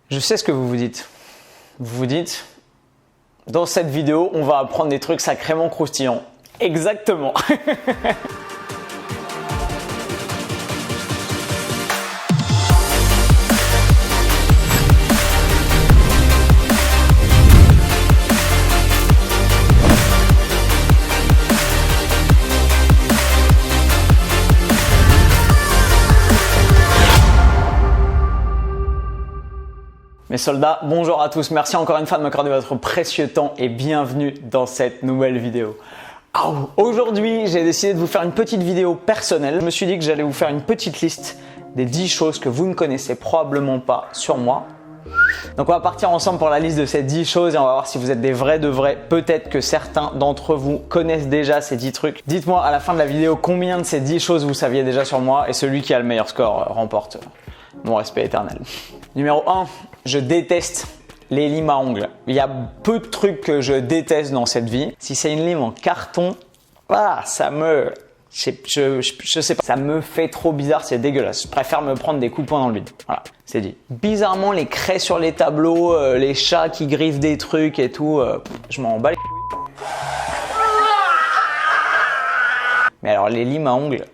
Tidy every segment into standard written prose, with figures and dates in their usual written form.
Je sais ce que vous vous dites. Vous vous dites, dans cette vidéo, on va apprendre des trucs sacrément croustillants. Exactement. Mes soldats, bonjour à tous, merci encore une fois de m'accorder votre précieux temps et bienvenue dans cette nouvelle vidéo. Aujourd'hui, j'ai décidé de vous faire une petite vidéo personnelle. Je me suis dit que j'allais vous faire une petite liste des 10 choses que vous ne connaissez probablement pas sur moi. Donc on va partir ensemble pour la liste de ces 10 choses et on va voir si vous êtes des vrais de vrais. Peut-être que certains d'entre vous connaissent déjà ces 10 trucs. Dites-moi à la fin de la vidéo combien de ces 10 choses vous saviez déjà sur moi et celui qui a le meilleur score remporte mon respect éternel. Numéro 1, je déteste les limes à ongles. Il y a peu de trucs que je déteste dans cette vie. Si c'est une lime en carton, ça me... Je sais pas, ça me fait trop bizarre, c'est dégueulasse. Je préfère me prendre des coups de poing dans le vide. Voilà, c'est dit. Bizarrement, les craies sur les tableaux, les chats qui griffent des trucs et tout, je m'en bats les couilles. Mais alors, les limes à ongles...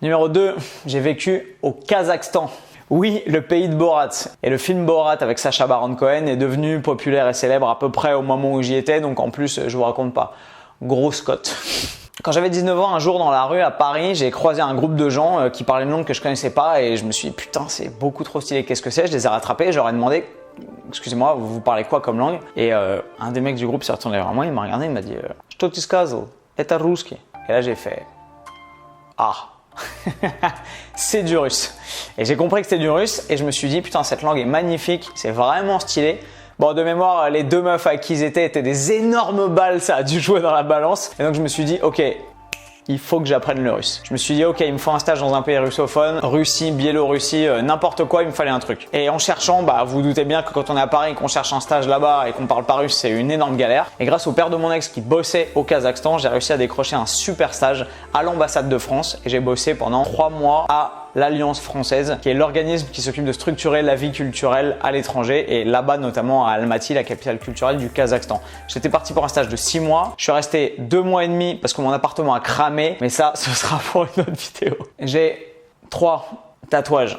Numéro 2, j'ai vécu au Kazakhstan. Oui, le pays de Borat. Et le film Borat avec Sacha Baron Cohen est devenu populaire et célèbre à peu près au moment où j'y étais, donc en plus, je vous raconte pas. Grosse cote. Quand j'avais 19 ans, un jour dans la rue à Paris, j'ai croisé un groupe de gens qui parlaient une langue que je connaissais pas et je me suis dit putain, c'est beaucoup trop stylé, qu'est-ce que c'est? Je les ai rattrapés, je leur ai demandé excusez-moi, vous parlez quoi comme langue? Et un des mecs du groupe s'est retourné vers moi, il m'a regardé, il m'a dit Что ты сказал? Это русский. Et là j'ai fait c'est du russe. Et j'ai compris que c'était du russe et je me suis dit putain, cette langue est magnifique, c'est vraiment stylé. Bon, de mémoire, les deux meufs avec qui ils étaient des énormes balles, ça a dû jouer dans la balance. Et donc je me suis dit ok, il faut que j'apprenne le russe. Je me suis dit ok, il me faut un stage dans un pays russophone, Russie, Biélorussie, n'importe quoi, il me fallait un truc. Et en cherchant, vous vous doutez bien que quand on est à Paris et qu'on cherche un stage là-bas et qu'on parle pas russe, c'est une énorme galère. Et grâce au père de mon ex qui bossait au Kazakhstan, j'ai réussi à décrocher un super stage à l'ambassade de France et j'ai bossé pendant 3 mois à l'Alliance française, qui est l'organisme qui s'occupe de structurer la vie culturelle à l'étranger et là-bas notamment à Almaty, la capitale culturelle du Kazakhstan. J'étais parti pour un stage de 6 mois, je suis resté 2 mois et demi parce que mon appartement a cramé, mais ça, ce sera pour une autre vidéo. J'ai 3 tatouages.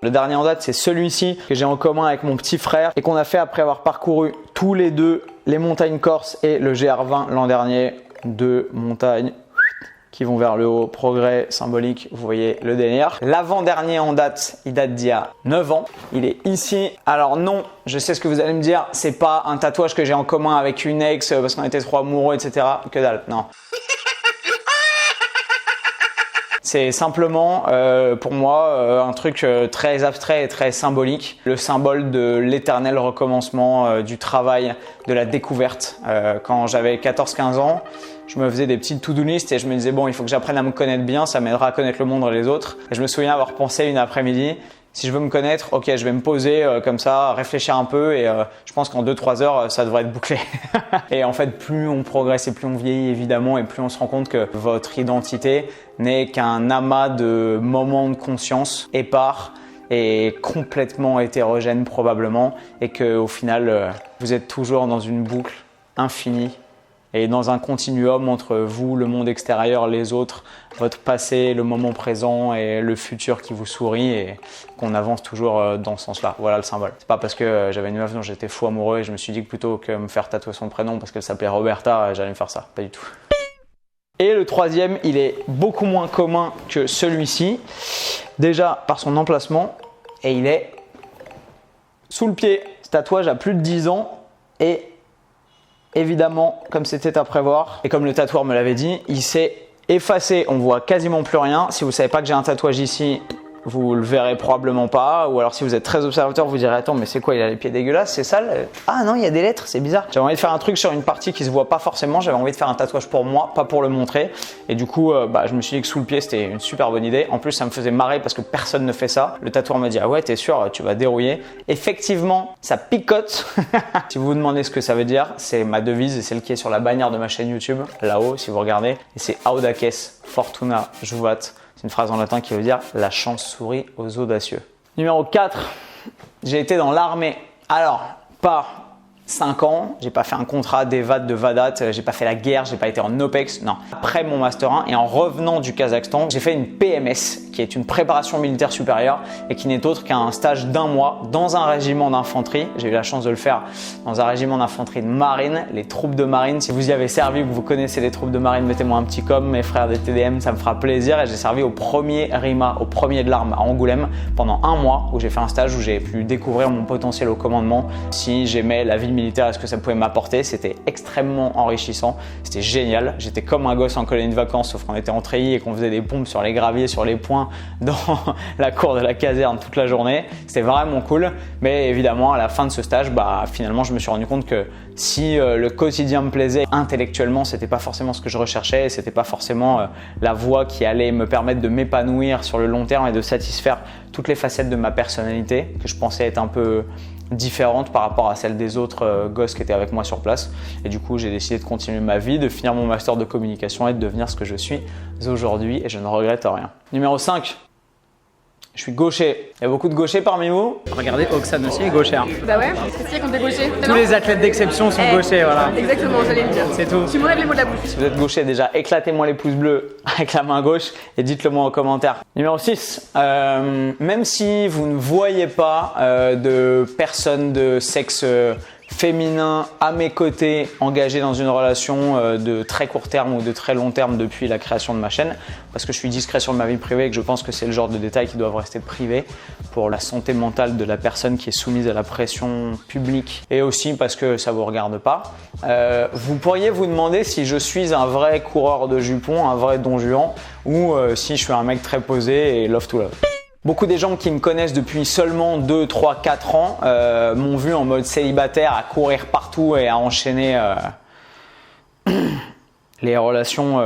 Le dernier en date, c'est celui-ci que j'ai en commun avec mon petit frère et qu'on a fait après avoir parcouru tous les deux les montagnes corses et le GR20 l'an dernier. 2 montagnes qui vont vers le haut, progrès symbolique, vous voyez le délire. L'avant-dernier en date, il date d'il y a 9 ans. Il est ici. Alors non, je sais ce que vous allez me dire, c'est pas un tatouage que j'ai en commun avec une ex parce qu'on était trop amoureux, etc. Que dalle, non. C'est simplement pour moi un truc très abstrait et très symbolique. Le symbole de l'éternel recommencement, du travail, de la découverte. Quand j'avais 14-15 ans, je me faisais des petites to-do list et je me disais bon, il faut que j'apprenne à me connaître bien, ça m'aidera à connaître le monde et les autres. Et je me souviens avoir pensé une après-midi, si je veux me connaître, ok, je vais me poser comme ça, réfléchir un peu et je pense qu'en 2-3 heures, ça devrait être bouclé. Et en fait, plus on progresse et plus on vieillit évidemment et plus on se rend compte que votre identité n'est qu'un amas de moments de conscience épars et complètement hétérogène probablement et qu'au final, vous êtes toujours dans une boucle infinie et dans un continuum entre vous, le monde extérieur, les autres, votre passé, le moment présent et le futur qui vous sourit et qu'on avance toujours dans ce sens-là. Voilà le symbole. C'est pas parce que j'avais une meuf dont j'étais fou amoureux et je me suis dit que plutôt que me faire tatouer son prénom parce qu'elle s'appelait Roberta, j'allais me faire ça. Pas du tout. Et le troisième, il est beaucoup moins commun que celui-ci. Déjà par son emplacement et il est sous le pied. Ce tatouage a plus de 10 ans et évidemment, comme c'était à prévoir et comme le tatoueur me l'avait dit, il s'est effacé. On voit quasiment plus rien. Si vous ne savez pas que j'ai un tatouage ici, vous le verrez probablement pas. Ou alors si vous êtes très observateur, vous direz attends, mais c'est quoi, il a les pieds dégueulasses, c'est sale? Ah non, il y a des lettres, c'est bizarre. J'avais envie de faire un truc sur une partie qui se voit pas forcément. J'avais envie de faire un tatouage pour moi, pas pour le montrer. Et du coup, je me suis dit que sous le pied, c'était une super bonne idée. En plus, ça me faisait marrer parce que personne ne fait ça. Le tatoueur me dit ah ouais, t'es sûr, tu vas dérouiller. Effectivement, ça picote. Si vous vous demandez ce que ça veut dire, c'est ma devise et celle qui est sur la bannière de ma chaîne YouTube, là-haut, si vous regardez. Et c'est Audaces Fortuna Juvat. C'est une phrase en latin qui veut dire « La chance sourit aux audacieux ». Numéro 4, J'ai été dans l'armée. Alors, pas 5 ans, j'ai pas fait un contrat d'EVAD, de VADAT, j'ai pas fait la guerre, j'ai pas été en OPEX, non. Après mon Master 1 et en revenant du Kazakhstan, j'ai fait une PMS qui est une préparation militaire supérieure et qui n'est autre qu'un stage d'1 mois dans un régiment d'infanterie. J'ai eu la chance de le faire dans un régiment d'infanterie de marine, les troupes de marine. Si vous y avez servi ou que vous connaissez les troupes de marine, mettez-moi un petit com, mes frères des TDM, ça me fera plaisir. Et j'ai servi au premier RIMA, au premier de l'arme à Angoulême pendant 1 mois où j'ai fait un stage où j'ai pu découvrir mon potentiel au commandement. Si j'aimais la vie militaire et ce que ça pouvait m'apporter, c'était extrêmement enrichissant, c'était génial. J'étais comme un gosse en colonie de vacances, sauf qu'on était en treillis et qu'on faisait des pompes sur les graviers, sur les points dans la cour de la caserne toute la journée. C'était vraiment cool, mais évidemment à la fin de ce stage, finalement je me suis rendu compte que si le quotidien me plaisait, intellectuellement c'était pas forcément ce que je recherchais, c'était pas forcément la voie qui allait me permettre de m'épanouir sur le long terme et de satisfaire toutes les facettes de ma personnalité que je pensais être un peu différente par rapport à celle des autres gosses qui étaient avec moi sur place. Et du coup, j'ai décidé de continuer ma vie, de finir mon master de communication et de devenir ce que je suis aujourd'hui et je ne regrette rien. Numéro 5. Je suis gaucher. Il y a beaucoup de gauchers parmi vous. Regardez, Oxane aussi est gauchère. Bah ouais, qu'est-ce qu'il y a contre des gauchers? Tous les athlètes d'exception sont gauchers, voilà. Exactement, j'allais le dire. C'est tout. Tu m'enlèves les mots de la bouche. Si vous êtes gaucher, déjà éclatez-moi les pouces bleus avec la main gauche et dites-le moi en commentaire. Numéro 6. Même si vous ne voyez pas de personnes de sexe féminin à mes côtés engagé dans une relation de très court terme ou de très long terme depuis la création de ma chaîne, parce que je suis discret sur ma vie privée et que je pense que c'est le genre de détails qui doivent rester privés pour la santé mentale de la personne qui est soumise à la pression publique et aussi parce que ça vous regarde pas. Vous pourriez vous demander si je suis un vrai coureur de jupons, un vrai Don Juan ou si je suis un mec très posé et love to love. Beaucoup des gens qui me connaissent depuis seulement 2, 3, 4 ans m'ont vu en mode célibataire à courir partout et à enchaîner les relations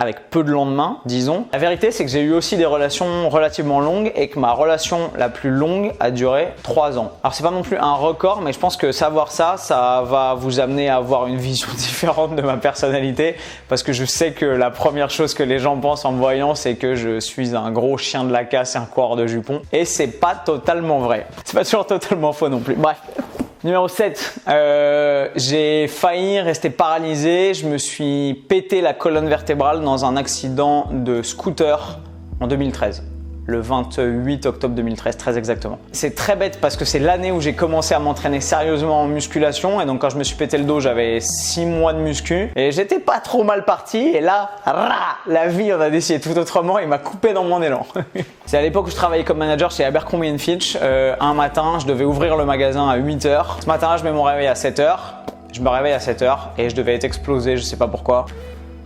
avec peu de lendemain, disons. La vérité, c'est que j'ai eu aussi des relations relativement longues et que ma relation la plus longue a duré 3 ans. Alors c'est pas non plus un record, mais je pense que savoir ça, ça va vous amener à avoir une vision différente de ma personnalité parce que je sais que la première chose que les gens pensent en me voyant, c'est que je suis un gros chien de la casse et un coureur de jupons. Et c'est pas totalement vrai. C'est pas toujours totalement faux non plus. Bref. Numéro 7, j'ai failli rester paralysé, je me suis pété la colonne vertébrale dans un accident de scooter en 2013. Le 28 octobre 2013, très exactement. C'est très bête parce que c'est l'année où j'ai commencé à m'entraîner sérieusement en musculation et donc quand je me suis pété le dos, j'avais 6 mois de muscu et j'étais pas trop mal parti et là, la vie en a décidé tout autrement et m'a coupé dans mon élan. C'est à l'époque où je travaillais comme manager chez Abercrombie & Fitch. Un matin, je devais ouvrir le magasin à 8h. Ce matin, je mets mon réveil à 7h. Je me réveille à 7h et je devais être explosé, je sais pas pourquoi.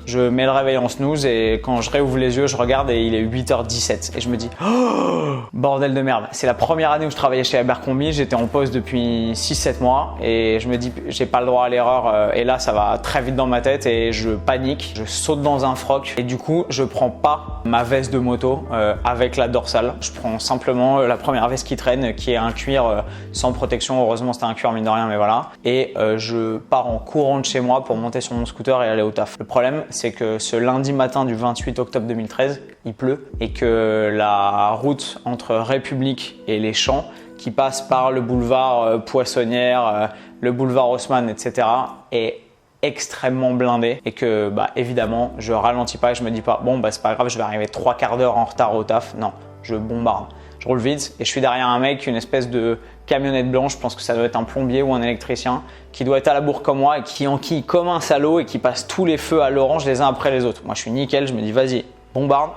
Je mets le réveil en snooze et quand je réouvre les yeux, je regarde et il est 8h17 et je me dis oh, bordel de merde. C'est la première année où je travaillais chez Abercrombie, j'étais en poste depuis 6-7 mois et je me dis j'ai pas le droit à l'erreur et là ça va très vite dans ma tête et je panique, je saute dans un froc et du coup je prends pas ma veste de moto avec la dorsale. Je prends simplement la première veste qui traîne qui est un cuir sans protection, heureusement c'était un cuir mine de rien mais voilà. Et je pars en courant de chez moi pour monter sur mon scooter et aller au taf. Le problème c'est que ce lundi matin du 28 octobre 2013, il pleut et que la route entre République et les Champs, qui passe par le boulevard Poissonnière, le boulevard Haussmann, etc., est extrêmement blindée et que évidemment, je ralentis pas et je me dis pas bon c'est pas grave, je vais arriver 3 quarts d'heure en retard au taf. Non, je bombarde. Je roule vite et je suis derrière un mec, une espèce de camionnette blanche, je pense que ça doit être un plombier ou un électricien, qui doit être à la bourre comme moi et qui enquille comme un salaud et qui passe tous les feux à l'orange les uns après les autres. Moi je suis nickel, je me dis vas-y, bombarde,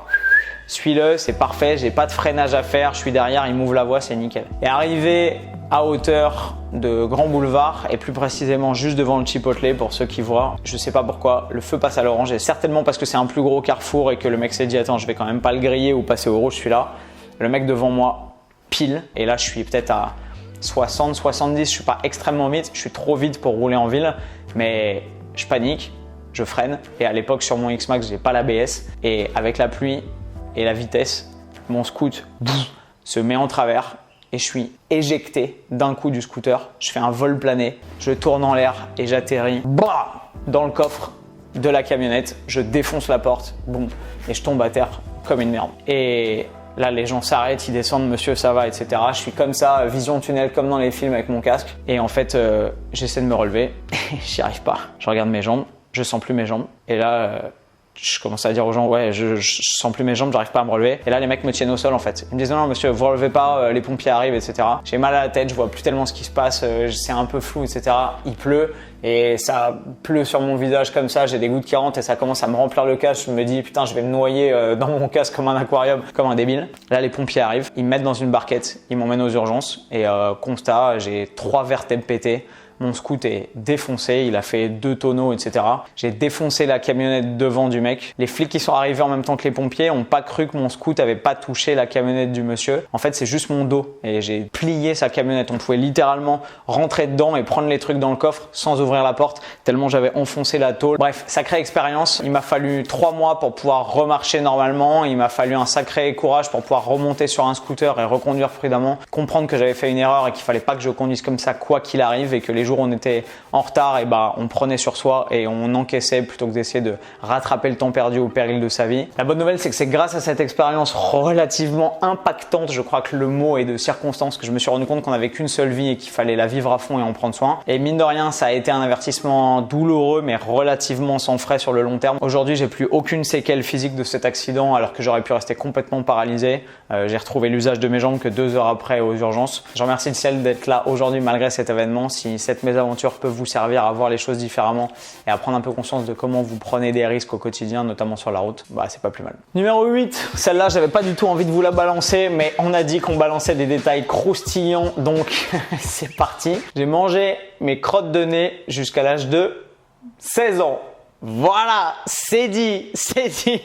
suis-le, c'est parfait, j'ai pas de freinage à faire, je suis derrière, il m'ouvre la voie, c'est nickel. Et arrivé à hauteur de Grand Boulevard et plus précisément juste devant le Chipotle pour ceux qui voient, je sais pas pourquoi, le feu passe à l'orange et certainement parce que c'est un plus gros carrefour et que le mec s'est dit attends je vais quand même pas le griller ou passer au rouge celui-là. Le mec devant moi pile et là je suis peut-être à 60, 70, je suis pas extrêmement vite, je suis trop vite pour rouler en ville mais je panique, je freine et à l'époque sur mon X-Max j'ai pas l'ABS et avec la pluie et la vitesse, mon scoot se met en travers et je suis éjecté d'un coup du scooter, je fais un vol plané, je tourne en l'air et j'atterris dans le coffre de la camionnette, je défonce la porte, boum, et je tombe à terre comme une merde. Et Là, les gens s'arrêtent, ils descendent, monsieur, ça va, etc. Je suis comme ça, vision tunnel, comme dans les films avec mon casque. Et en fait, j'essaie de me relever et j'y arrive pas. Je regarde mes jambes, je sens plus mes jambes. Et là, je commence à dire aux gens, ouais, je sens plus mes jambes, j'arrive pas à me relever. Et là, les mecs me tiennent au sol en fait. Ils me disent, non, monsieur, vous relevez pas, les pompiers arrivent, etc. J'ai mal à la tête, je vois plus tellement ce qui se passe, c'est un peu flou, etc. Il pleut et ça pleut sur mon visage comme ça, j'ai des gouttes qui rentrent et ça commence à me remplir le casque. Je me dis, putain, je vais me noyer dans mon casque comme un aquarium, comme un débile. Là, les pompiers arrivent, ils me mettent dans une barquette, ils m'emmènent aux urgences et constat, j'ai 3 vertèbres pétées. Mon scoot est défoncé, il a fait 2 tonneaux, etc. J'ai défoncé la camionnette devant du mec. Les flics qui sont arrivés en même temps que les pompiers n'ont pas cru que mon scoot avait pas touché la camionnette du monsieur. En fait, c'est juste mon dos et j'ai plié sa camionnette. On pouvait littéralement rentrer dedans et prendre les trucs dans le coffre sans ouvrir la porte, tellement j'avais enfoncé la tôle. Bref, sacrée expérience. Il m'a fallu 3 mois pour pouvoir remarcher normalement. Il m'a fallu un sacré courage pour pouvoir remonter sur un scooter et reconduire prudemment. Comprendre que j'avais fait une erreur et qu'il fallait pas que je conduise comme ça quoi qu'il arrive et que les jours où on était en retard, et on prenait sur soi et on encaissait plutôt que d'essayer de rattraper le temps perdu au péril de sa vie. La bonne nouvelle, c'est que c'est grâce à cette expérience relativement impactante, je crois que le mot est de circonstance, que je me suis rendu compte qu'on n'avait qu'une seule vie et qu'il fallait la vivre à fond et en prendre soin. Et mine de rien, ça a été un avertissement douloureux mais relativement sans frais sur le long terme. Aujourd'hui, j'ai plus aucune séquelle physique de cet accident alors que j'aurais pu rester complètement paralysé. J'ai retrouvé l'usage de mes jambes que 2 heures après aux urgences. Je remercie le ciel d'être là aujourd'hui malgré cet événement. Si cette mésaventure peut vous servir à voir les choses différemment et à prendre un peu conscience de comment vous prenez des risques au quotidien, notamment sur la route, c'est pas plus mal. Numéro 8, celle-là, j'avais pas du tout envie de vous la balancer, mais on a dit qu'on balançait des détails croustillants, donc c'est parti. J'ai mangé mes crottes de nez jusqu'à l'âge de 16 ans. Voilà, c'est dit, c'est dit.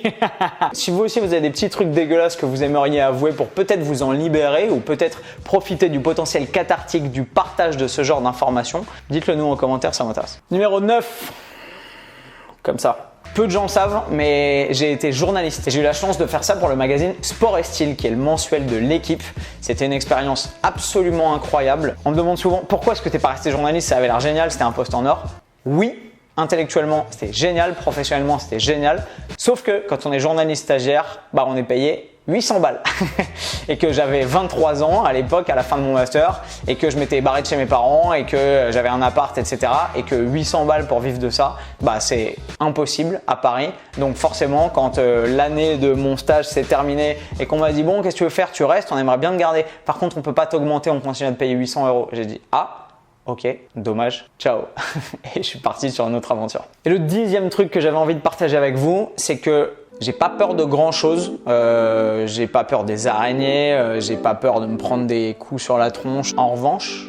Si vous aussi vous avez des petits trucs dégueulasses que vous aimeriez avouer pour peut-être vous en libérer ou peut-être profiter du potentiel cathartique du partage de ce genre d'informations, dites-le nous en commentaire, ça m'intéresse. Numéro 9, comme ça. Peu de gens le savent, mais j'ai été journaliste et j'ai eu la chance de faire ça pour le magazine Sport et Style, qui est le mensuel de l'équipe. C'était une expérience absolument incroyable. On me demande souvent pourquoi est-ce que t'es pas resté journaliste, ça avait l'air génial, c'était un poste en or. Oui. Intellectuellement, c'était génial. Professionnellement, c'était génial. Sauf que quand on est journaliste stagiaire, on est payé 800 balles. Et que j'avais 23 ans à l'époque, à la fin de mon master, et que je m'étais barré de chez mes parents, et que j'avais un appart, etc. Et que 800 balles pour vivre de ça, c'est impossible à Paris. Donc forcément, quand l'année de mon stage s'est terminée et qu'on m'a dit « Bon, qu'est-ce que tu veux faire? Tu restes, on aimerait bien te garder. Par contre, on peut pas t'augmenter, on continue à te payer 800 €. » J'ai dit « Ah !» Ok, dommage, ciao. Et je suis parti sur une autre aventure. Et le 10e truc que j'avais envie de partager avec vous, c'est que j'ai pas peur de grand chose. J'ai pas peur des araignées, j'ai pas peur de me prendre des coups sur la tronche. En revanche,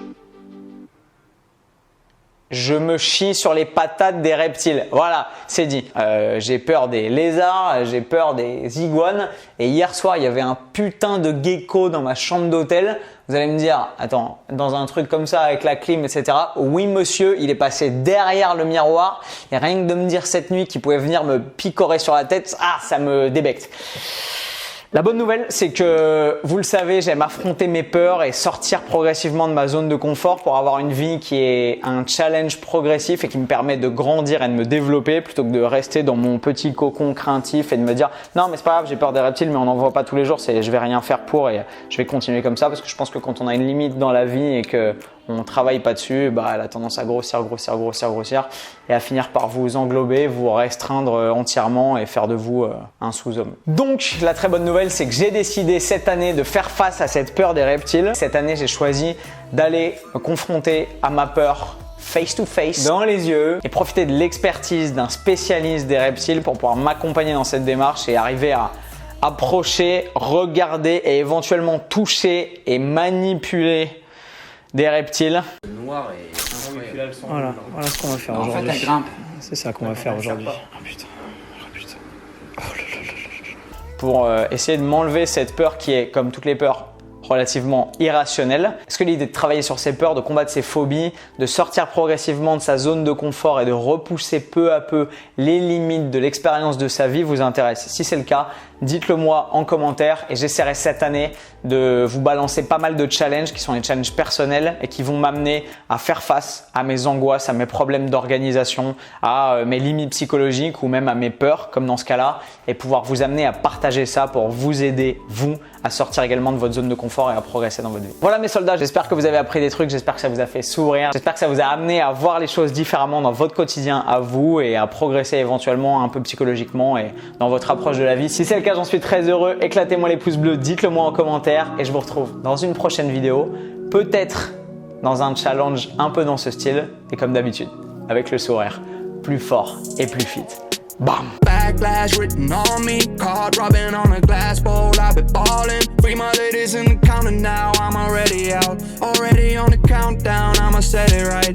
je me chie sur les patates des reptiles. Voilà, c'est dit. J'ai peur des lézards, j'ai peur des iguanes. Et hier soir, il y avait un putain de gecko dans ma chambre d'hôtel. Vous allez me dire, attends, dans un truc comme ça avec la clim, etc. Oui, monsieur, il est passé derrière le miroir. Et rien que de me dire cette nuit qu'il pouvait venir me picorer sur la tête, ça me débecte. La bonne nouvelle, c'est que, vous le savez, j'aime affronter mes peurs et sortir progressivement de ma zone de confort pour avoir une vie qui est un challenge progressif et qui me permet de grandir et de me développer plutôt que de rester dans mon petit cocon craintif et de me dire « Non, mais c'est pas grave, j'ai peur des reptiles, mais on n'en voit pas tous les jours, je vais rien faire pour et je vais continuer comme ça. » Parce que je pense que quand on a une limite dans la vie et que on travaille pas dessus, elle a tendance à grossir et à finir par vous englober, vous restreindre entièrement et faire de vous un sous-homme. Donc, la très bonne nouvelle, c'est que j'ai décidé cette année de faire face à cette peur des reptiles. Cette année, j'ai choisi d'aller me confronter à ma peur face to face, dans les yeux, et profiter de l'expertise d'un spécialiste des reptiles pour pouvoir m'accompagner dans cette démarche et arriver à approcher, regarder et éventuellement toucher et manipuler des reptiles. Le noir et voilà ce qu'on va faire aujourd'hui. En fait, elle grimpe. C'est ça qu'on va faire aujourd'hui. Oh putain. Oh là là là là. Pour essayer de m'enlever cette peur qui est, comme toutes les peurs, relativement irrationnelles. Est-ce que l'idée de travailler sur ses peurs, de combattre ses phobies, de sortir progressivement de sa zone de confort et de repousser peu à peu les limites de l'expérience de sa vie vous intéresse? Si c'est le cas, dites-le moi en commentaire et j'essaierai cette année de vous balancer pas mal de challenges qui sont des challenges personnels et qui vont m'amener à faire face à mes angoisses, à mes problèmes d'organisation, à mes limites psychologiques ou même à mes peurs comme dans ce cas-là et pouvoir vous amener à partager ça pour vous aider, vous, à sortir également de votre zone de confort et à progresser dans votre vie. Voilà mes soldats, j'espère que vous avez appris des trucs, j'espère que ça vous a fait sourire, j'espère que ça vous a amené à voir les choses différemment dans votre quotidien à vous et à progresser éventuellement un peu psychologiquement et dans votre approche de la vie. Si c'est le cas, j'en suis très heureux. Éclatez-moi les pouces bleus, dites-le moi en commentaire et je vous retrouve dans une prochaine vidéo, peut-être dans un challenge un peu dans ce style et comme d'habitude, avec le sourire, plus fort et plus fit. Bam! Backlash written on me, card dropping on a glass bowl. I've been ballin'. Free my ladies in the counter now. I'm already out, already on the countdown. I'ma set it right.